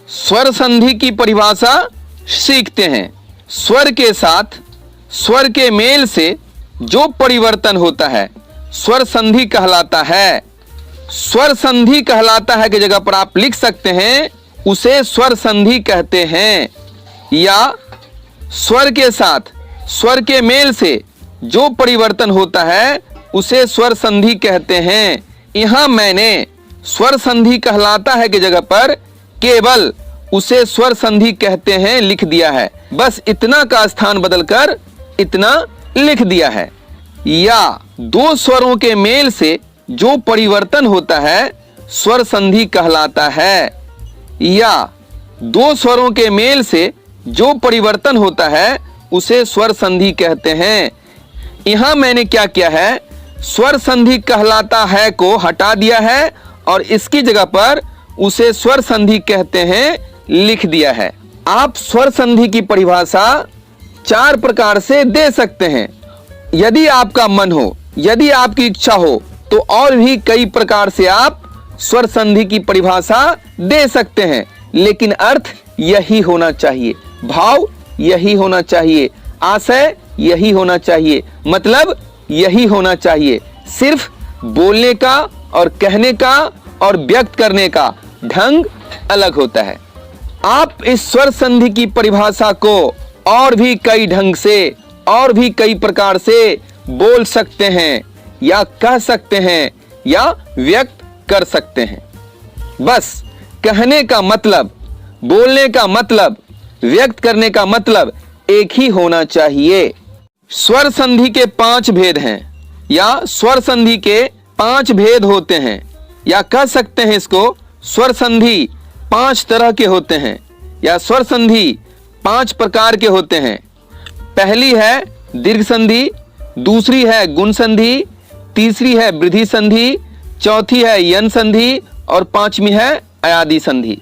स्वर संधि की परिभाषा सीखते हैं। स्वर के साथ स्वर के मेल से जो परिवर्तन होता है स्वर संधि कहलाता है। स्वर संधि कहलाता है की जगह पर आप लिख सकते हैं उसे स्वर संधि कहते हैं, या स्वर के साथ स्वर के मेल से जो परिवर्तन होता है उसे स्वर संधि कहते हैं। यहां मैंने स्वर संधि कहलाता है की जगह पर केवल उसे स्वर संधि कहते हैं लिख दिया है। बस इतना का स्थान बदलकर इतना लिख दिया है। या दो स्वरों के मेल से जो परिवर्तन होता है स्वर संधि कहलाता है। या दो स्वरों के मेल से जो परिवर्तन होता है उसे स्वर संधि कहते हैं। यहां मैंने क्या किया है, स्वर संधि कहलाता है को हटा दिया है और इसकी जगह पर उसे स्वर संधि कहते हैं लिख दिया है। आप स्वर संधि की परिभाषा 4 प्रकार से दे सकते हैं। यदि आपका मन हो, यदि आपकी इच्छा हो तो और भी कई प्रकार से आप स्वर संधि की परिभाषा दे सकते हैं, लेकिन अर्थ यही होना चाहिए, भाव यही होना चाहिए, आशय यही होना चाहिए, मतलब यही होना चाहिए। सिर्फ बोलने का और कहने का और व्यक्त करने का ढंग अलग होता है। आप इस स्वर संधि की परिभाषा को और भी कई ढंग से और भी कई प्रकार से बोल सकते हैं या कह सकते हैं या व्यक्त कर सकते हैं। बस कहने का मतलब, बोलने का मतलब, व्यक्त करने का मतलब एक ही होना चाहिए। स्वर संधि के 5 भेद हैं, या स्वर संधि के 5 भेद होते हैं, या कह सकते हैं इसको स्वर संधि 5 तरह के होते हैं, या स्वर संधि 5 प्रकार के होते हैं। पहली है दीर्घ संधि, दूसरी है गुण संधि, तीसरी है वृद्धि संधि, चौथी है यन संधि और 5वीं है अयादि संधि।